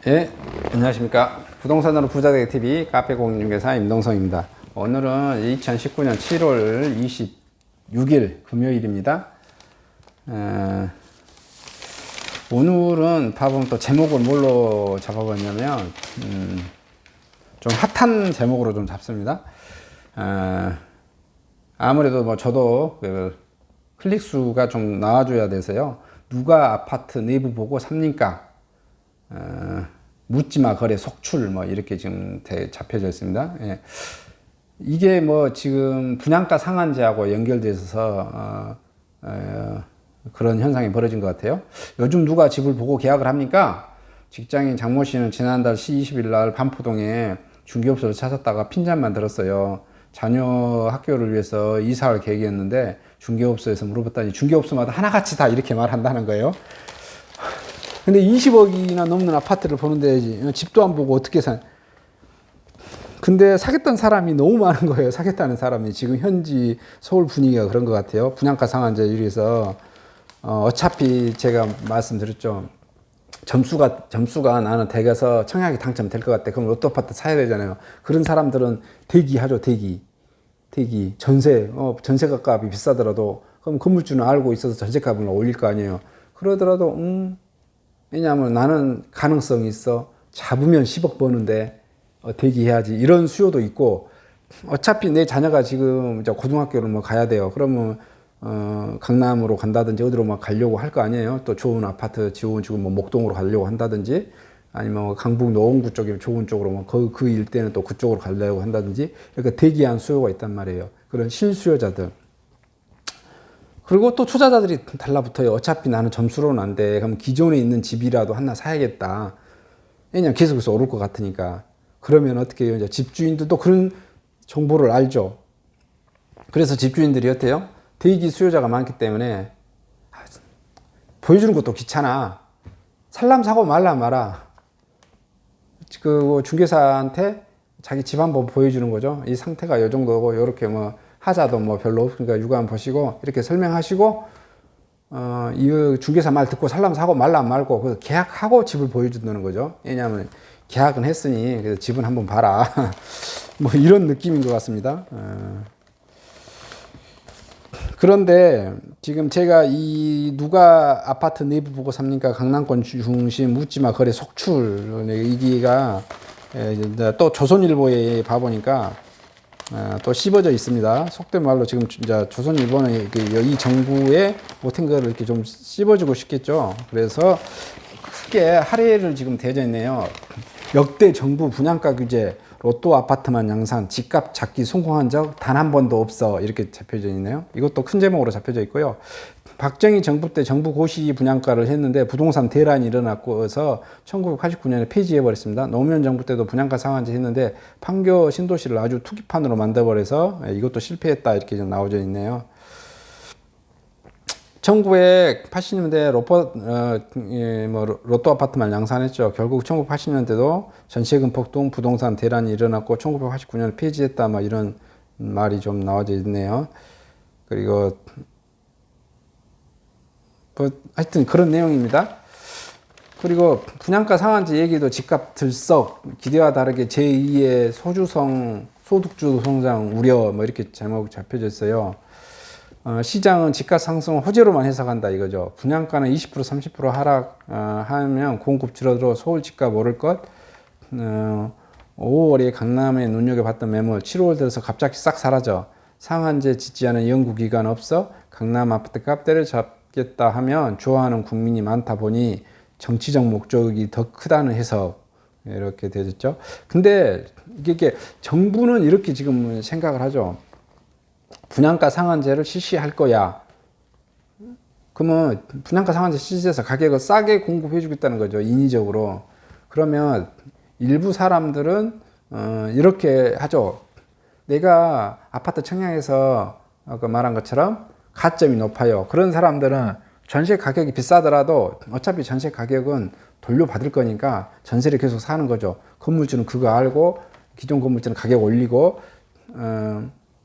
예, 안녕하십니까. 부동산으로 부자되기 TV 카페 공인중개사 임동성입니다. 오늘은 2019년 7월 26일 금요일입니다. 오늘은 봐보면 또 제목을 뭘로 잡아봤냐면 좀 핫한 제목으로 좀 잡습니다. 아무래도 뭐 저도 그 클릭 수가 좀 나와줘야 돼서요. 누가 아파트 내부 보고 삽니까? 묻지마 거래 속출 뭐 이렇게 지금 잡혀져 있습니다. 예. 이게 뭐 지금 분양가 상한제하고 연결돼 있어서 그런 현상이 벌어진 것 같아요. 요즘 누가 집을 보고 계약을 합니까? 직장인 장모 씨는 지난달 20일 날 반포동에 중개업소를 찾았다가 핀잔만 들었어요. 자녀 학교를 위해서 이사할 계획이었는데 중개업소에서 물어봤더니 중개업소마다 하나같이 다 이렇게 말한다는 거예요. 근데 20억이나 넘는 아파트를 보는데 집도 안 보고 어떻게 사? 근데 사겠다는 사람이 너무 많은 거예요. 사겠다는 사람이. 지금 현지 서울 분위기가 그런 것 같아요. 분양가 상한제 유리에서 어차피 제가 말씀드렸죠. 점수가 나는 댁에서 청약이 당첨될 것 같아. 그럼 로또 아파트 사야 되잖아요. 그런 사람들은 대기하죠. 대기. 전세가 값이 비싸더라도 그럼 건물주는 알고 있어서 전세값을 올릴 거 아니에요. 그러더라도 왜냐하면 나는 가능성이 있어. 잡으면 10억 버는데 대기해야지. 이런 수요도 있고, 어차피 내 자녀가 지금 이제 고등학교를 뭐 가야 돼요. 그러면 강남으로 간다든지 어디로 막 가려고 할 거 아니에요. 또 좋은 아파트 지금 뭐 목동으로 가려고 한다든지, 아니면 강북 노원구 쪽에 좋은 쪽으로 뭐 그 일대는 또 그쪽으로 가려고 한다든지, 그러니까 대기한 수요가 있단 말이에요. 그런 실수요자들. 그리고 또 투자자들이 달라붙어요. 어차피 나는 점수로는 안 돼. 그럼 기존에 있는 집이라도 하나 사야겠다. 왜냐면 계속해서 오를 것 같으니까. 그러면 어떻게 해요? 이제 집주인들도 그런 정보를 알죠. 그래서 집주인들이 어때요? 대기 수요자가 많기 때문에 보여주는 것도 귀찮아. 살람 사고 말라 마라. 그 중개사한테 자기 집 한번 보여주는 거죠. 이 상태가 이 정도고 이렇게 뭐 하자도 뭐 별로 없으니까 육안 보시고 이렇게 설명하시고 이 중개사 말 듣고 살람 사고 말라 말고 그래서 계약하고 집을 보여준다는 거죠. 왜냐하면 계약은 했으니 그래서 집은 한번 봐라. 뭐 이런 느낌인 것 같습니다. 그런데 지금 제가 이 누가 아파트 내부 보고 삽니까? 강남권 중심 묻지마 거래 속출 이기가 또 조선일보에 봐보니까 또 씹어져 있습니다. 속된 말로 지금 이제 조선일보는 이 정부의 못한 거를 이렇게 좀 씹어주고 싶겠죠. 그래서 크게 할애를 지금 대져 있네요. 역대 정부 분양가 규제, 로또 아파트만 양산, 집값 잡기 성공한 적 단 한 번도 없어. 이렇게 잡혀져 있네요. 이것도 큰 제목으로 잡혀져 있고요. 박정희 정부 때 정부 고시 분양가를 했는데 부동산 대란이 일어났고서 1989년에 폐지해버렸습니다. 노무현 정부 때도 분양가 상한제 했는데 판교 신도시를 아주 투기판으로 만들어버려서 이것도 실패했다 이렇게 좀 나오져 있네요. 1980년대 로또 아파트만 양산했죠. 결국 1980년대도 전세금 폭등, 부동산 대란이 일어났고 1989년에 폐지했다 뭐 이런 말이 좀 나와져 있네요. 그리고 뭐 하여튼 그런 내용입니다. 그리고 분양가 상한제 얘기도 집값 들썩, 기대와 다르게 제2의 소주성 소득주 성장 우려 뭐 이렇게 제목 잡혀져 있어요. 시장은 집값 상승을 호재로만 해석한다 이거죠. 분양가는 20% 30% 하락하면 공급 줄어들어 서울 집값 오를 것. 5월에 강남에 눈여겨봤던 매물 7월 들어서 갑자기 싹 사라져. 상한제 짓지 않은 연구기간 없어. 강남 아파트 값 때려잡겠다 하면 좋아하는 국민이 많다 보니 정치적 목적이 더 크다는 해석. 이렇게 되었죠. 근데 이게 정부는 이렇게 지금 생각을 하죠. 분양가 상한제를 실시할 거야. 그러면 분양가 상한제 실시해서 가격을 싸게 공급해 주겠다는 거죠. 인위적으로. 그러면 일부 사람들은 이렇게 하죠. 내가 아파트 청약에서 아까 말한 것처럼 가점이 높아요. 그런 사람들은 전세 가격이 비싸더라도 어차피 전세 가격은 돌려받을 거니까 전세를 계속 사는 거죠. 건물주는 그거 알고 기존 건물주는 가격 올리고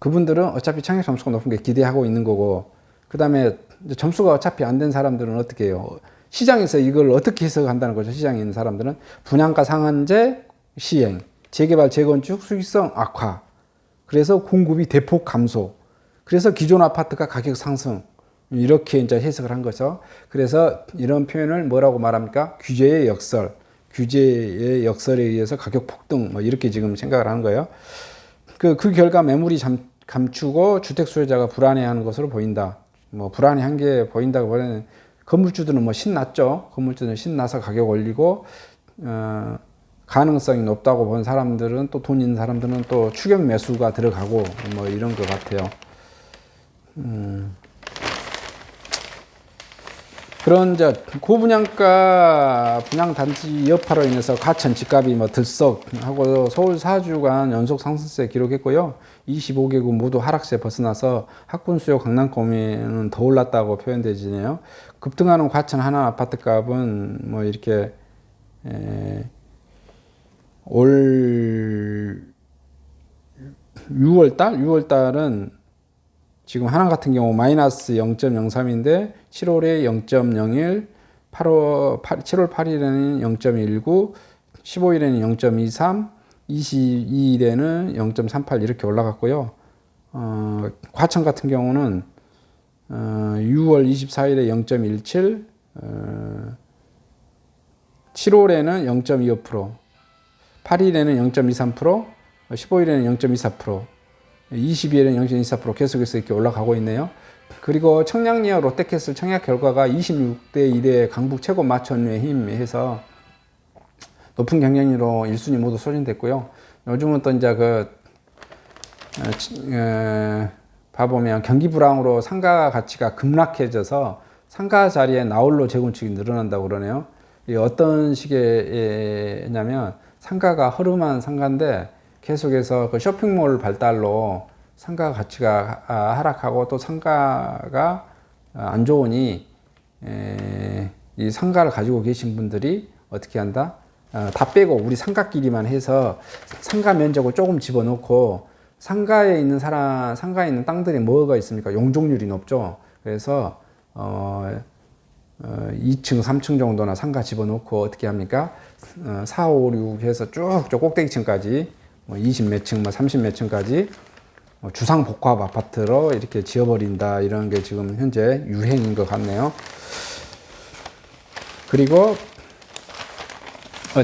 그분들은 어차피 청약 점수가 높은 게 기대하고 있는 거고, 그 다음에 점수가 어차피 안 된 사람들은 어떻게 해요? 시장에서 이걸 어떻게 해석한다는 거죠. 시장에 있는 사람들은 분양가 상한제 시행, 재개발 재건축 수익성 악화, 그래서 공급이 대폭 감소, 그래서 기존 아파트가 가격 상승, 이렇게 이제 해석을 한 거죠. 그래서 이런 표현을 뭐라고 말합니까? 규제의 역설, 규제의 역설에 의해서 가격 폭등, 뭐 이렇게 지금 생각을 하는 거예요. 그 결과 매물이 감추고 주택 수요자가 불안해하는 것으로 보인다. 뭐 불안해한 게 보인다고 보면 건물주들은 뭐 신났죠. 건물주들은 신나서 가격 올리고 가능성이 높다고 본 사람들은, 또 돈 있는 사람들은 또 추격 매수가 들어가고 뭐 이런 것 같아요. 그런 이제 고분양가 분양단지 여파로 인해서 가천 집값이 뭐 들썩하고 서울 4주간 연속 상승세 기록했고요. 25개국 모두 하락세 벗어나서 학군 수요 강남권에는 더 올랐다고 표현되지네요. 급등하는 과천 하나 아파트 값은 뭐 이렇게 올 6월달은 지금 하남 같은 경우 마이너스 0.03인데 7월에 0.01, 7월 8일에는 0.19, 15일에는 0.23, 22일에는 0.38 이렇게 올라갔고요. 과천 같은 경우는 6월 24일에 0.17, 7월에는 0.25%, 8일에는 0.23%, 15일에는 0.24%, 22일에는 0.24% 계속해서 이렇게 올라가고 있네요. 그리고 청량리와 롯데캐슬 청약 결과가 26대 1의 강북 최고 마천루에 힘해서 높은 경쟁률로 1순위 모두 소진됐고요. 요즘은 또 이제 봐보면 경기 불황으로 상가 가치가 급락해져서 상가 자리에 나홀로 재건축이 늘어난다고 그러네요. 이게 어떤 식이냐면 상가가 허름한 상가인데 계속해서 그 쇼핑몰 발달로 상가 가치가 하락하고 또 상가가 안 좋으니 이 상가를 가지고 계신 분들이 어떻게 한다? 다 빼고 우리 상가끼리만 해서 상가 면적을 조금 집어넣고 상가에 있는 상가에 있는 땅들이 뭐가 있습니까? 용적률이 높죠. 그래서 2층, 3층 정도나 상가 집어넣고 어떻게 합니까? 4, 5, 6 해서 쭉쭉 꼭대기층까지 20 몇 층, 30 몇 층까지 주상 복합 아파트로 이렇게 지어버린다. 이런 게 지금 현재 유행인 것 같네요. 그리고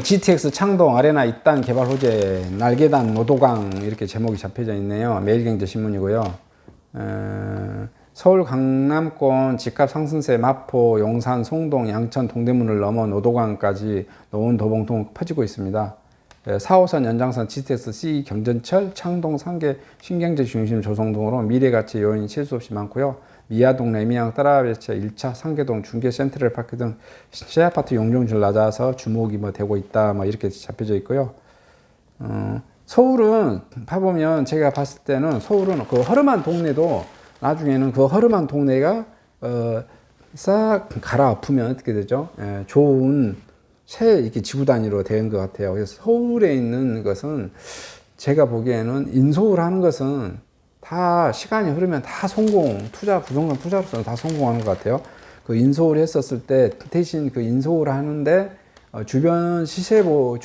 GTX 창동 아레나 입단 개발 호재 날개단 노도강 이렇게 제목이 잡혀져 있네요. 매일경제신문이고요. 서울 강남권 집값 상승세 마포, 용산, 송동, 양천, 동대문을 넘어 노도강까지 노원, 도봉동 퍼지고 있습니다. 4호선 연장선 GTX C 경전철 창동 상계 신경제 중심 조성 등으로 미래가치 요인이 칠 수 없이 많고요. 미아동, 레미안, 따라배차 1차, 상계동, 중계, 센트럴파크 등 시아파트 용적률 낮아서 주목이 되고 있다. 이렇게 잡혀져 있고요. 서울은 봐보면 제가 봤을 때는 서울은 그 허름한 동네도 나중에는 그 허름한 동네가 싹 갈아엎으면 어떻게 되죠? 좋은 새 이렇게 지구 단위로 된 것 같아요. 그래서 서울에 있는 것은 제가 보기에는 인서울 하는 것은 다 시간이 흐르면 다 부동산 투자로서는 다 성공하는 것 같아요. 그 인서울 했었을 때 대신 그 인서울 하는데 주변 시세하고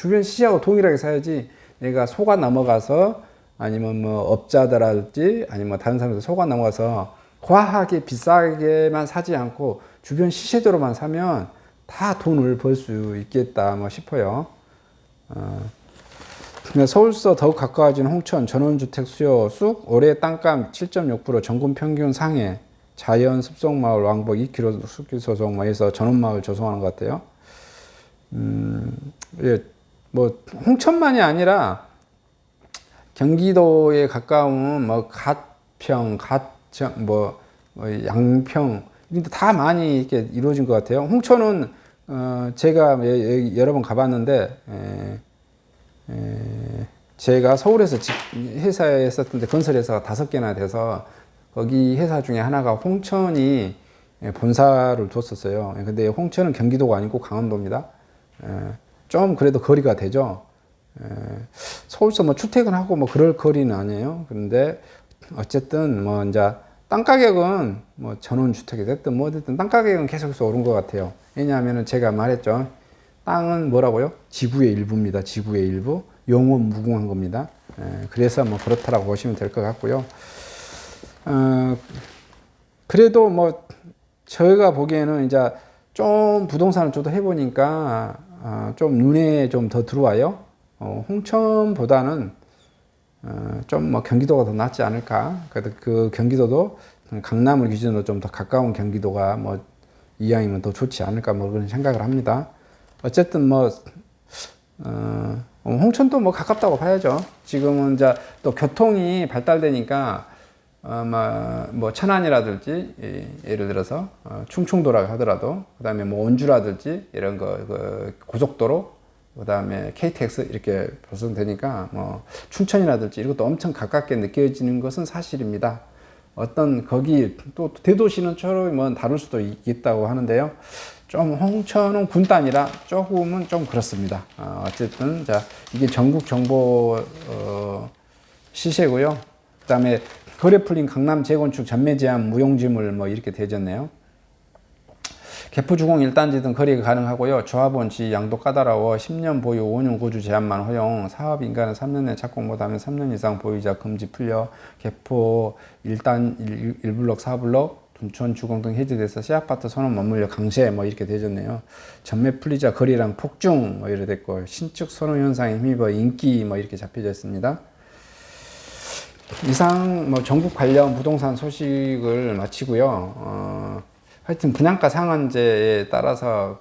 동일하게 사야지 내가 속아 넘어가서 아니면 업자들할지 아니면 다른 사람들 속아 넘어가서 과하게 비싸게만 사지 않고 주변 시세대로만 사면 다 돈을 벌 수 있겠다 싶어요. 서울서 더욱 가까워진 홍천 전원주택 수요 쑥 올해 땅값 7.6% 전국 평균 상해 자연 습속마을 왕복 2km 숲길 조성 해서 전원마을 조성하는 것 같아요. 홍천만이 아니라 경기도에 가까운 가평, 가청, 양평 근데 다 많이 이렇게 이루어진 것 같아요. 홍천은 제가 여러 번 가봤는데 제가 서울에서 회사에 있었던데 건설회사가 5개나 돼서 거기 회사 중에 하나가 홍천이 본사를 뒀었어요. 근데 홍천은 경기도가 아니고 강원도입니다. 좀 그래도 거리가 되죠. 서울서 출퇴근하고 그럴 거리는 아니에요. 그런데 어쨌든 이제 땅 가격은 뭐 전원주택이 됐든 뭐 됐든 땅 가격은 계속해서 오른 것 같아요. 왜냐하면 제가 말했죠. 땅은 뭐라고요? 지구의 일부입니다. 지구의 일부. 영원 무궁한 겁니다. 그래서 뭐 그렇다라고 보시면 될 것 같고요. 그래도 뭐 저희가 보기에는 이제 좀 부동산을 저도 해보니까 좀 눈에 좀 더 들어와요. 홍천보다는 좀 뭐 경기도가 더 낫지 않을까. 그래도 그 경기도도 강남을 기준으로 좀 더 가까운 경기도가 뭐 이왕이면 더 좋지 않을까 뭐 그런 생각을 합니다. 어쨌든 뭐 홍천도 뭐 가깝다고 봐야죠. 지금은 이제 또 교통이 발달되니까 뭐 천안이라든지 예를 들어서 충청도라고 하더라도 그다음에 뭐 원주라든지 이런 그 고속도로 그다음에 KTX 이렇게 발송되니까 뭐 춘천이라든지 이런 것도 엄청 가깝게 느껴지는 것은 사실입니다. 어떤 거기 또 대도시는 처럼 뭐 다를 수도 있다고 하는데요. 좀 홍천은 군 단위라 조금은 좀 그렇습니다. 어쨌든 자 이게 전국 정보 시세고요. 그다음에 거래 풀린 강남 재건축 전매 제한 무용지물 뭐 이렇게 되졌네요. 개포주공 1단지든 거래가 가능하고요. 조합원 지 양도 까다로워 10년 보유 5년 거주 제한만 허용. 사업 인가는 3년 내 착공 못하면 3년 이상 보유자 금지 풀려. 개포 1단 1블록 4블록 둔촌 주공 등 해제돼서 시아파트 선언 머물려 강세 뭐 이렇게 되졌네요. 전매 풀리자 거래량 폭증 뭐 이렇게 됐고 신축 선호 현상에 힘입어 인기 뭐 이렇게 잡혀져 있습니다. 이상 뭐 전국 관련 부동산 소식을 마치고요. 하여튼 분양가 상한제에 따라서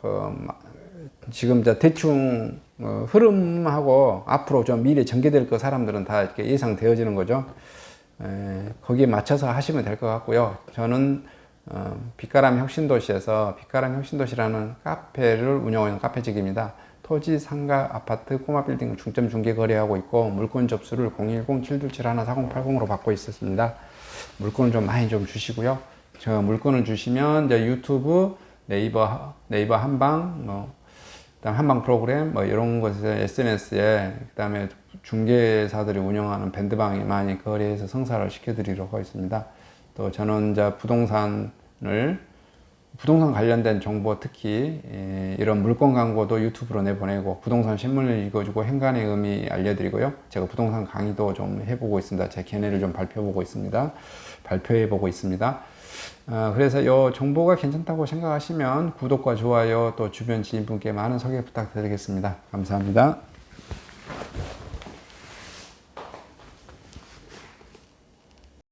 지금 대충 흐름하고 앞으로 좀 미래 전개될 거 사람들은 다 이렇게 예상되어지는 거죠. 거기에 맞춰서 하시면 될 것 같고요. 저는 빛가람 혁신도시에서 빛가람 혁신도시라는 카페를 운영하는 카페직입니다. 토지, 상가, 아파트, 꼬마 빌딩 중점 중개 거래하고 있고 물건 접수를 010-727-14080으로 받고 있었습니다. 물건을 좀 많이 좀 주시고요. 저 물건을 주시면 이제 유튜브, 네이버 한방, 그다음 한방 프로그램 뭐 이런 것에 SNS에 그다음에 중개사들이 운영하는 밴드방에 많이 거래해서 성사를 시켜드리려고 하겠습니다. 또 저는 이제 부동산 관련된 정보 특히 이런 물건 광고도 유튜브로 내보내고 부동산 신문을 읽어주고 행간의 의미 알려드리고요. 제가 부동산 강의도 좀 해보고 있습니다. 제 견해를 좀 발표해보고 있습니다. 그래서 이 정보가 괜찮다고 생각하시면 구독과 좋아요 또 주변 지인분께 많은 소개 부탁드리겠습니다. 감사합니다.